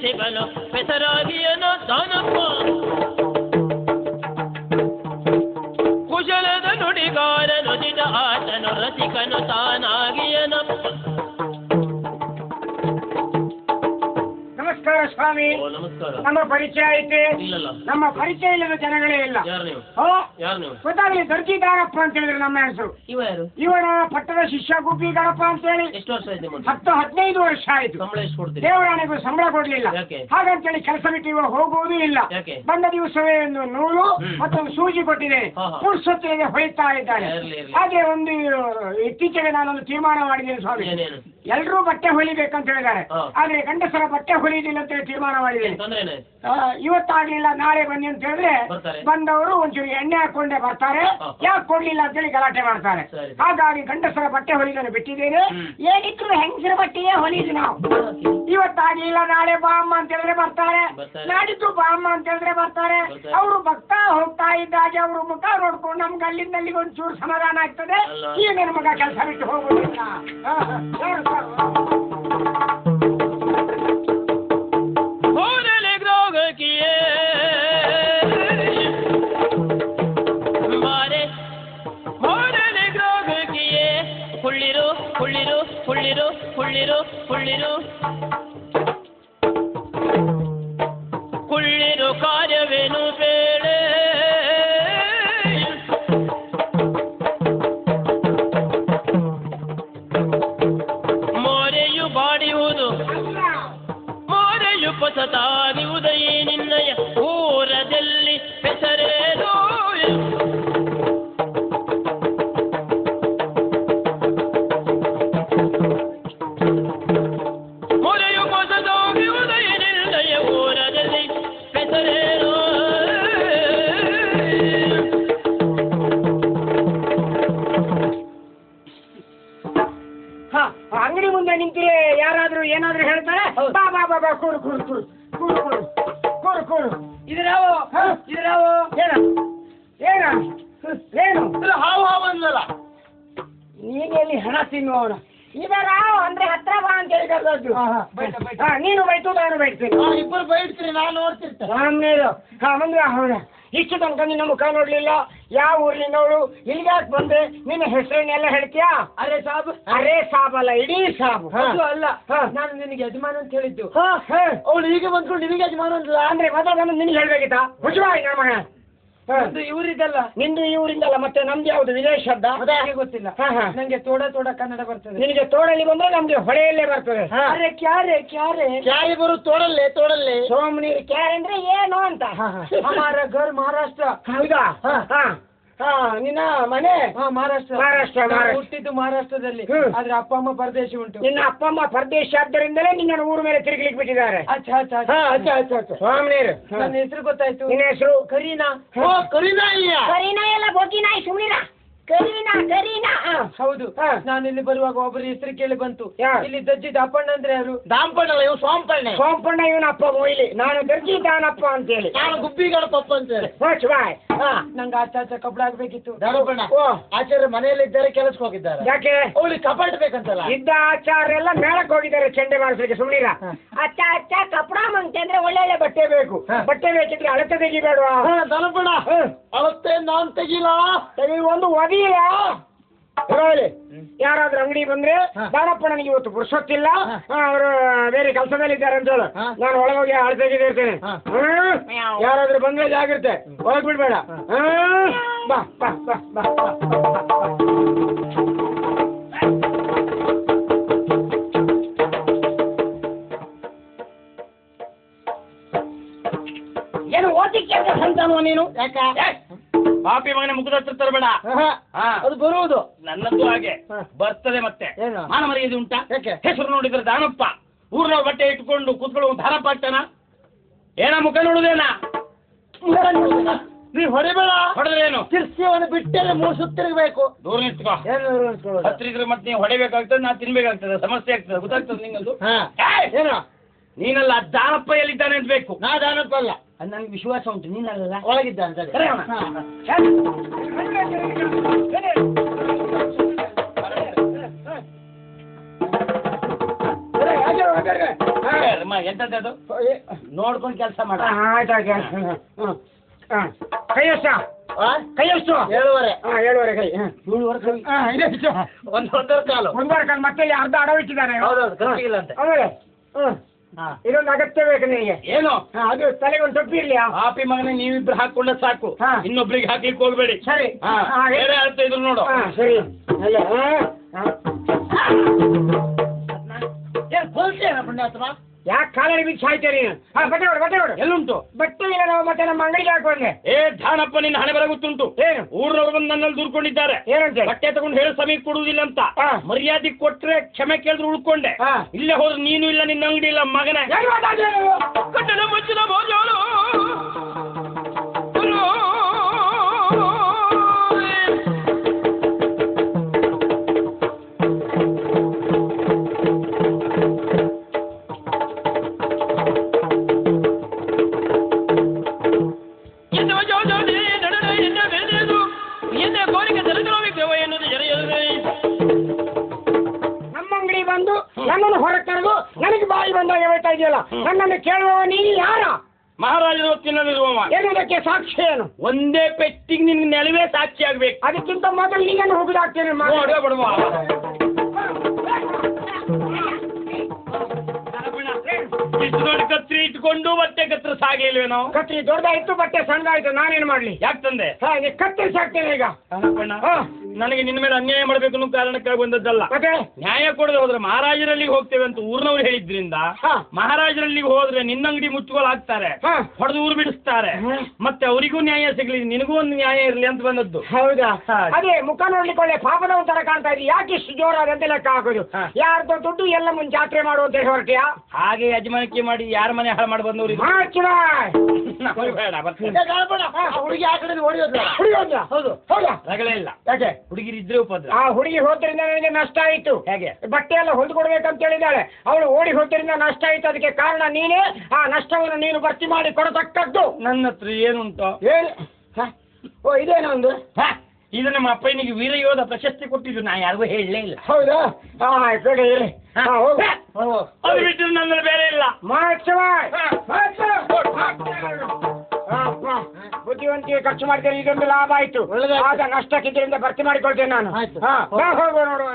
ಶಿವನು ಹೆಸರಾಗಿಯನು ದಾನಪ್ಪ ಕುಶಲದ ನುಡಿಗಾರ ನುಡಿದ ಆತನು ರಸಿಕನು ತಾನಾಗಿಯನಪ್ಪ. ನಮಸ್ಕಾರ ಸ್ವಾಮಿ. ನಮಸ್ಕಾರ. ನಮ್ಮ ಪರಿಚಯ ಐತೆ? ಇಲ್ಲಲ್ಲ. ನಮ್ಮ ಪರಿಚಯ ಇಲ್ಲದ ಜನಗಳೇ ಇಲ್ಲ. ಯಾರು ನೀವು? ಯಾರು ನೀವು? ಗೊತ್ತಾಗಲಿ. ದರ್ಜಿದಾರಪ್ಪ ಅಂತ ಹೇಳಿದ್ರೆ ನಮ್ಮ ಹೆಸರು. ಇವನ ಪಟ್ಟದ ಶಿಷ್ಯ ಗುಬ್ಬಿ ಗಣಪ ಅಂತ ಹೇಳಿ. ಎಷ್ಟು ವರ್ಷ ಆಯ್ತು? 10-15 ವರ್ಷ ಆಯ್ತು. ಸಂಬಳ ಎಷ್ಟು ಕೊಡ್ತೀರಿ? ದೇವರಾಣಿಗೂ ಸಂಬಳ ಕೊಡ್ಲಿಲ್ಲ. ಹಾಗಂತೇಳಿ ಕೆಲಸ ಬಿಟ್ಟು ಇವಾಗ ಹೋಗುವುದೂ ಇಲ್ಲ. ಬಂದ ದಿವಸವೇ ಒಂದು ನೂಲು ಮತ್ತೊಂದು ಸೂಜಿ ಕೊಟ್ಟಿದೆ. ಪುರುಷೊತ್ತಿಗೆ ಹೊಯ್ತಾ ಇದ್ದಾನೆ. ಹಾಗೆ ಒಂದು ಇತ್ತೀಚೆಗೆ ನಾನೊಂದು ತೀರ್ಮಾನ ಮಾಡಿದ್ದೇನೆ ಸ್ವಾಮಿ. ಎಲ್ರೂ ಬಟ್ಟೆ ಹೊಲಿಬೇಕಂತ ಹೇಳಿದ್ದಾರೆ. ಆದ್ರೆ ಗಂಡಸರ ಬಟ್ಟೆ ಹೊಲಿಯುವುದಿಲ್ಲ ಅಂತ ಹೇಳಿ ತೀರ್ಮಾನ ಮಾಡಿದ್ದೇನೆ. ಇವತ್ತಾಗ್ಲಿಲ್ಲ ನಾಳೆ ಬನ್ನಿ ಅಂತ ಹೇಳಿದ್ರೆ ಬಂದವರು ಒಂಚೂರು ಎಣ್ಣೆ ಹಾಕೊಂಡೇ ಬರ್ತಾರೆ. ಯಾಕೆ ಕೊಡ್ಲಿಲ್ಲ ಅಂತ ಹೇಳಿ ಗಲಾಟೆ ಮಾಡ್ತಾರೆ. ಹಾಗಾಗಿ ಗಂಡಸರ ಬಟ್ಟೆ ಹೊಲಿದನ್ನು ಬಿಟ್ಟಿದ್ದೇನೆ. ಏನಿದ್ರು ಹೆಂಗಸರ ಬಟ್ಟೆಯೇ ಹೊಲಿದು ನಾವು. ಇವತ್ತಾಗ್ಲಿಲ್ಲ ನಾಳೆ ಬಾ ಅಮ್ಮ ಅಂತ ಹೇಳಿದ್ರೆ ಬರ್ತಾರೆ. ನಾಡಿದ್ದು ಬಾ ಅಮ್ಮ ಅಂತ ಹೇಳಿದ್ರೆ ಬರ್ತಾರೆ. ಅವರು ಬರ್ತಾ ಹೋಗ್ತಾ ಇದ್ದಾಗೆ ಅವರು ಮುಖ ನೋಡ್ಕೊಂಡು ನಮ್ಗೆ ಅಲ್ಲಿಂದ ಅಲ್ಲಿಗೆ ಒಂಚೂರು ಸಮಾಧಾನ ಆಗ್ತದೆ. ಈಗ ನನ್ನ ಮಗ ಕೆಲಸ ಬಿಟ್ಟು ಹೋಗುದಿಲ್ಲ. ಕುಳ್ಳಿರು ಕಾರ್ಯವೇನು ಬೇಳೆ ಮೋರೆಯು ಬಾಡಿಯುವುದು ಮೋರೆಯು ಪಸತಾಗಿಯುವುದು ಈ ನಿನ್ನಯ ಊರದಲ್ಲಿ ಹೆಸರೇನು ಅಂಗಡಿ ಮುಂದೆ ನಿಂತಿರೆ ಯಾರಾದ್ರೂ ಏನಾದ್ರೂ ಹೇಳ್ತಾರೆ. ಬಾ ಬಾ ಬಾ ಬಾ ಕೂರು ಕೂರು ಕೂರು ಕೂರು ಕೂರು ಕೂರು ಕೂರು. ಇದ್ರಾವು ಇದ್ರಾವು ಏನು ಏನು ಏನು ಹಾವು ಹಾವು ಅಂದಲ್ಲ. ನೀನೆಲ್ಲಿ ಹಣ ತಿನ್ನುವವನ ಇದರ ಅಂದ್ರೆ ಹತ್ರ ಬಾ ಅಂತ ಹೇಳಿ ಕರೆದದ್ದು. ನೀನು ಬೈತು ನಾನು ಬೈತೀನಿ. ಇಬ್ಬರು ಬೈಡ್ತೀರಿ ನಾನು ನೋಡ್ತಿರ್ತೇನೆ. ಮುಂದೆ ಅವನ ಇಷ್ಟು ತನಕ ನಿನ್ನ ಮುಖ ನೋಡ್ಲಿಲ್ಲ. ಯಾವ ಊರಿನವಳು ಇಲ್ಲಿಗಾಕ್ ಬಂದೆ? ನಿನ್ನ ಹೆಸರನ್ನೆಲ್ಲ ಹೇಳ್ತೀಯಾ? ಅರೆ ಸಾಬ್. ಅರೆ ಸಾಬ್ ಅಲ್ಲ, ಇಡೀ ಸಾಬ್. ಅಲ್ಲ, ನಾನು ನಿನಗೆ ಯಜಮಾನ ಅಂತ ಹೇಳಿದ್ದು. ಅವಳು ಈಗ ಬಂದ್ಕೊಂಡು ನಿನಗೆ ಯಜಮಾನ ಅಂತ ಅಂದ್ರೆ ಮೊದಲು ಬಂದು ನಿನ್ಗೆ ಹೇಳ್ಬೇಕಿತ್ತಾ? ಹುಷಾರಿ ನಮ್ಮ ಇವರಿದ್ದಲ್ಲ. ನಿಂದು ಇವರಿಂದಲ್ಲ, ಮತ್ತೆ ನಮ್ದು ಯಾವ್ದು ವಿದೇಶದ್ದ ಗೊತ್ತಿಲ್ಲ. ನಂಗೆ ತೋಡ ತೋಡ ಕನ್ನಡ ಬರ್ತದೆ. ನಿನಗೆ ತೋಡಲ್ಲಿ ಬಂದ್ರೆ ನಮ್ಗೆ ಹೊಳೆಯಲ್ಲೇ ಬರ್ತದೆ. ಅರೆ ಕ್ಯಾರೆ ಕ್ಯಾರೆ ಕ್ಯಾರೆ ಬರು ತೋಡಲ್ಲೇ ತೋಡಲ್ಲೇ ಸೋಮನೀರು ಕ್ಯಾರೆ ಅಂದ್ರೆ ಏನು ಅಂತ. ಹಮಾರ ಘರ್ ಮಹಾರಾಷ್ಟ್ರ. ಹೌದಾ? ನಿನ್ನ ಮನೆ ಮಹಾರಾಷ್ಟ್ರ. ಮಹಾರಾಷ್ಟ್ರ ಹುಟ್ಟಿದ್ದು ಮಹಾರಾಷ್ಟ್ರದಲ್ಲಿ. ಆದ್ರೆ ಅಪ್ಪ ಅಮ್ಮ ಪರದೇಶಿ ಉಂಟು. ನಿನ್ನ ಅಪ್ಪ ಅಮ್ಮ ಪರದೇಶಿ ಆದ್ದರಿಂದಲೇ ನಿನ್ನ ಊರ ಮೇಲೆ ತಿರುಗ್ಲಿಕ್ಕೆ ಬಿಟ್ಟಿದ್ದಾರೆ. ಸ್ವಾಮಿನೀರು. ನನ್ನ ಹೆಸರು ಗೊತ್ತಾಯ್ತು. ನಿನ್ನ ಹೆಸರು ಕರೀನಾ. ಕರೀನಾ ಇಲ್ಲ, ಕರೀನಾ ಎಲ್ಲ ಬೋಕಿನಾಯಿ ಸುಮ್ನಿರ. ಕರೀನಾ ಕರೀನಾ. ಹೌದು. ನಾನು ಇಲ್ಲಿ ಬರುವಾಗ ಒಬ್ಬರ ಹೆಸರು ಕೇಳಿ ಬಂತು. ಇಲ್ಲಿ ದಜ್ಜಿ ದಾಪಣ್ಣ ಅಂದ್ರೆ ಯಾರು? ದಾಂಪಣ್ಣ ಅಲ್ಲ, ಇವ್ ಸೋಂಪಣ್ಣ. ಸೋಂಪಣ್ಣ ಇವನ ಅಪ್ಪ ಮೊಯ್ಲಿ. ನಾನು ದರ್ಜಿ ದಾನಪ್ಪ ಅಂತ ಹೇಳಿ. ನಾನು ಗುಬ್ಬಿಗಳ ಪಪ್ಪ ಅಂತ ಹೇಳಿ. ನಂಗೆ ಆಚಾಚ ಕಬ್ಬಳ ಆಗ್ಬೇಕಿತ್ತು. ದಾನಪ್ಪಣ್ಣ ಆಚಾರ್ಯ ಮನೆಯಲ್ಲಿ ಇದ್ದಾರೆ, ಕೆಲಸಕ್ಕೆ ಹೋಗಿದ್ದಾರೆ. ಯಾಕೆ? ಅವಳಿಗೆ ಕಪಾಟ್ ಬೇಕಂತಲ್ಲ. ಇದ್ದ ಆಚಾರ್ಯ ಎಲ್ಲ ಮೇಳಕ್ಕೆ ಹೋಗಿದ್ದಾರೆ ಚಂಡೆ ಮಾಡಿಸ್ಲಿಕ್ಕೆ. ಸುಮ್ನಿರ. ಅಚ್ಚ ಅಚ್ಚ ಕಪಡ ಮಂತೆ ಅಂದ್ರೆ ಒಳ್ಳೆ ಬಟ್ಟೆ ಬೇಕು. ಬಟ್ಟೆ ಬೇಕಿದ್ರೆ ಅಳತೆ ತೆಗಿಬೇಡವಾ? ದಾನಪ್ಪಣ್ಣ ಅಳತೆ ನಾನ್ ತೆಗಿಲ್ಲ. ಒಂದು ಯಾರಾದ್ರೂ ಅಂಗಡಿ ಬಂದ್ರೆ ದಾನಪ್ಪ ನನಗೆ ಇವತ್ತು ಪುರುಷೊತ್ತಿಲ್ಲ, ಅವರು ಬೇರೆ ಕೆಲಸದಲ್ಲಿದ್ದಾರೆ ಅಂತ ಹೇಳು. ನಾನು ಒಳಗೋಗಿ ಅಳತೆಗಿರ್ತೇನೆ. ಯಾರಾದ್ರೂ ಬಂದ್ರೆ ಜಾಗ್ರತೆ, ಒಳಗ್ ಬಿಡ್ಬೇಡ. ಬಾ ಬಾ ಬಾ ಬಾ. ಏನು ಓದಿಕ್ಕೆ ಸಂತಾನವ ನೀನು? ಪಾಪಿ ಮಗನ ಮುಖದ ಹತ್ರ ತರಬೇಡ. ಅದು ಬರುವುದು ನನ್ನದು ಹಾಗೆ ಬರ್ತದೆ. ಮತ್ತೆ ಮಾನ ಮರ್ಯಾದೆ ಉಂಟಾ? ಹೆಸರು ನೋಡಿದ್ರೆ ದಾನಪ್ಪ, ಊರ್ನ ಬಟ್ಟೆ ಇಟ್ಕೊಂಡು ಕೂತ್ಕೊಳ್ಳೋ ದಾನಪ್ಪ ಆಗ್ತಾನ? ಏನ ಮುಖ ನೋಡುದೇನಾ? ನೀ ಹೊಡೆಬೇಡ. ಹೊಡೆದ್ರೇನು? ತಿರ್ಸಿಯವನು ಬಿಟ್ಟರೆ ಮೂರು ಸುತ್ತಿರಬೇಕು. ದೂರ ನಿಂತ್ಕೋ. ಹತ್ರ ಇದ್ರೆ ಮತ್ತೆ ನೀವು ಹೊಡೆಬೇಕಾಗ್ತದೆ, ನಾ ತಿನ್ಬೇಕಾಗ್ತದೆ, ಸಮಸ್ಯೆ ಆಗ್ತದೆ. ಗೊತ್ತಾಗ್ತದೆ ನಿಂಗದು? ಏನು ನೀನಲ್ಲ, ದಾನಪ್ಪ ಎಲ್ಲಿದ್ದಾನೆ ಅಂತ ಬೇಕು. ನಾ ದಾನಪ್ಪ ಅಲ್ಲ, ನನಗೆ ವಿಶ್ವಾಸ ಉಂಟು. ನೀನಲ್ಲ, ಒಳಗಿದ್ದಾನೆ. ಸರಿ ಎಂತದ್ದು ನೋಡ್ಕೊಂಡು ಕೆಲಸ ಮಾಡ. ಆಯ್ತಾಯ್ತು. ಕೈ ಎಷ್ಟು? ಕೈ ಎಷ್ಟು? 7.5. 7.5 ಕೈ. 7.5 ಕೈ. ಒಂದೂವರೆ ಕಾಲು. ಒಂದೂವರೆ ಕಾಲು. ಮತ್ತೆ ಅರ್ಧ ಅಡವಿಟ್ಟಿದ್ದಾನೆ. ಹೌದೌದು ಅಂತ. ಆಮೇಲೆ ಇದೊಂದು ಅಗತ್ಯ ಬೇಕು ನಿನಗೆ. ಏನು? ಅದು ತಲೆಗೆ ಒಂದು ಟೊಪ್ಪಿ ಇರ್ಲಿ. ಆಪಿ ಮಗನ ನೀವಿಬ್ರು ಹಾಕೊಂಡ ಸಾಕು, ಇನ್ನೊಬ್ರಿಗೆ ಹಾಕ್ಲಿಕ್ಕೆ ಹೋಗ್ಬೇಡಿ. ಸರಿ. ಬೇರೆ ಅರ್ಥ ಇದ್ರು ನೋಡು. ಸರಿ. ಅಲ್ಲ ಯಾಕೆ ಕಾಲಲ್ಲಿ ಬಿಚ್ಚಿ ಸಾಯ್ತೇನೆ ನೀನು? ಬಟ್ಟೆ ನೋಡು, ಬಟ್ಟೆ ನೋಡು. ಎಲ್ಲುಂಟು ಬಟ್ಟೆ ಇಲ್ಲ. ನಾವು ಮತ್ತೆ ನಮ್ಮ ಅಂಗಡಿಗೆ ಹಾಕೊಂಡೆ. ಧಾನಪ್ಪ ನಿನ್ನ ಹಣೆ ಬರ ಗೊತ್ತುಂಟು. ಏನು? ಊರಿನವರು ಬಂದು ನನ್ನಲ್ಲಿ ದೂರ್ಕೊಂಡಿದ್ದಾರೆ. ಏನಂತೆ? ಬಟ್ಟೆ ತಗೊಂಡು ಹೇಳಿ ಸಮೀಪ ಕೊಡುವುದಿಲ್ಲ ಅಂತ. ಮರ್ಯಾದೆ ಕೊಟ್ರೆ ಕ್ಷಮೆ ಕೇಳಿದ್ರು ಉಳ್ಕೊಂಡೆ. ಇಲ್ಲೇ ಹೋದ್ರೆ ನೀನು ಇಲ್ಲ, ನಿನ್ನ ಅಂಗಡಿ ಇಲ್ಲ ಮಗನೇ. ಕಟ್ಟಡ ಮುಚ್ಚಿದ ಭೋಜೋಳು ನನ್ನನ್ನು ಹೊರಗೆ ಕರೆದು ನನಗೆ ಬಾಯಿ ಬಂದಾಗ ಹೇಳ್ತಾ ಇದೆಯಲ್ಲ, ನನ್ನನ್ನು ಕೇಳುವವ ನೀನು ಯಾರ? ಮಹಾರಾಜರ ಹೊತ್ತಿನಲ್ಲಿರುವವ. ಏನದಕ್ಕೆ ಸಾಕ್ಷಿ ಏನು? ಒಂದೇ ಪೆಟ್ಟಿಗೆ ನಿನ್ಗೆ ನೆಲವೇ ಸಾಕ್ಷಿ ಆಗ್ಬೇಕು. ಅದಕ್ಕಿಂತ ಮೊದಲು ನೀನು ಹೋಗುದಾಗ್ತೇನೆ. ಬಿಡುವ ಇಷ್ಟು ದೊಡ್ಡ ಕತ್ರಿ ಇಟ್ಕೊಂಡು ಬಟ್ಟೆ ಕತ್ರ ಸಾಗಿಲ್ವೇನೋ? ಕತ್ರಿ ದೊಡ್ಡದಾಯ್ತು, ಬಟ್ಟೆ ಸಣ್ಣದಾಯ್ತು, ನಾನೇನು ಮಾಡ್ಲಿ? ಯಾಕೆ ತಂದೆ? ಕತ್ತರಿಸಿ ಹಾಕ್ತೇನೆ ಈಗ. ನನಗೆ ನಿನ್ನ ಮೇಲೆ ಅನ್ಯಾಯ ಮಾಡಬೇಕು ಅನ್ನೋ ಕಾರಣಕ್ಕಾಗಿ ಬಂದದ್ದಲ್ಲ. ನ್ಯಾಯ ಕೊಡದೆ ಹೋದ್ರೆ ಮಹಾರಾಜರಲ್ಲಿಗೆ ಹೋಗ್ತೇವೆ ಅಂತ ಊರಿನವ್ರು ಹೇಳಿದ್ರಿಂದ, ಮಹಾರಾಜರಲ್ಲಿಗೆ ಹೋದ್ರೆ ನಿನ್ನ ಅಂಗಡಿ ಮುಚ್ಚುಗೋಲು ಹಾಕ್ತಾರೆ, ಹೊಡೆದು ಊರು ಬಿಡಿಸ್ತಾರೆ, ಮತ್ತೆ ಅವರಿಗೂ ನ್ಯಾಯ ಸಿಗ್ಲಿ ನಿನಗೂ ಒಂದು ನ್ಯಾಯ ಇರ್ಲಿ ಅಂತ ಬಂದದ್ದು. ಹೌದಾ? ಅದೇ ಮುಖ ನೋಡ್ಲಿಕ್ಕೆ ಒಳ್ಳೆ ಪಾಪದ ತರ ಕಾಣ್ತಾ ಇದ್ದೀವಿ. ಯಾಕೆ ಇಷ್ಟು ಜೋರಾದಂತೆ ಲೆಕ್ಕ ಹಾಕೋದು? ಯಾರ್ದೋ ದುಡ್ಡು ಎಲ್ಲ ಮುಂದೆ ಜಾತ್ರೆ ಮಾಡುವಂತ ಹೊರಟಿಯಾ? ಹಾಗೆ ಯಜಮಾನಿಕೆ ಮಾಡಿ ಯಾರ ಮನೆ ಹಾಳು ಮಾಡಿ ಬಂದವ್ರು ಹುಡುಗಿ ಆ ಕಡೆ ಹೌದು ರಗಳೇ ಇಲ್ಲ. ಯಾಕೆ? ಹುಡುಗಿರು ಇದ್ರೆ ಉಪದ್ರ. ಆ ಹುಡುಗಿ ಹೋದ್ರಿಂದ ನನಗೆ ನಷ್ಟ ಆಯ್ತು. ಹೇಗೆ? ಬಟ್ಟೆ ಎಲ್ಲ ಹೊಂದ್ಕೊಡ್ಬೇಕಂತ ಹೇಳಿದಾಳೆ. ಅವಳು ಓಡಿ ಹೋದ್ರಿಂದ ನಷ್ಟ ಆಯ್ತು. ಅದಕ್ಕೆ ಕಾರಣ ನೀನೇ. ಆ ನಷ್ಟವನ್ನು ನೀನು ಭರ್ತಿ ಮಾಡಿ ಕೊಡತಕ್ಕದ್ದು. ನನ್ನ ಹತ್ರ ಏನುಂಟು? ಓ ಇದೇನೋ ಒಂದು. ಇದು ನಮ್ಮ ಅಪ್ಪನಿಗೆ ವೀರಯೋಧ ಪ್ರಶಸ್ತಿ ಕೊಟ್ಟಿದ್ದು, ನಾ ಯಾರಿಗೂ ಹೇಳಲೇ ಇಲ್ಲ. ಹೌದಾ? ಅದು ಬಿಟ್ಟು ನನ್ನ ಬೇರೆ ಇಲ್ಲ. ಬುದ್ಧಿವಂತಿಗೆ ಖರ್ಚು ಮಾಡ್ತೇನೆ. ಇದೊಂದು ಲಾಭ ಆಯ್ತು. ಆಗ ನಷ್ಟಕ್ಕಿದ್ದರಿಂದ ಭರ್ತಿ ಮಾಡಿಕೊಳ್ತೇನೆ ನಾನು. ಹೋಗುವ ನೋಡುವ.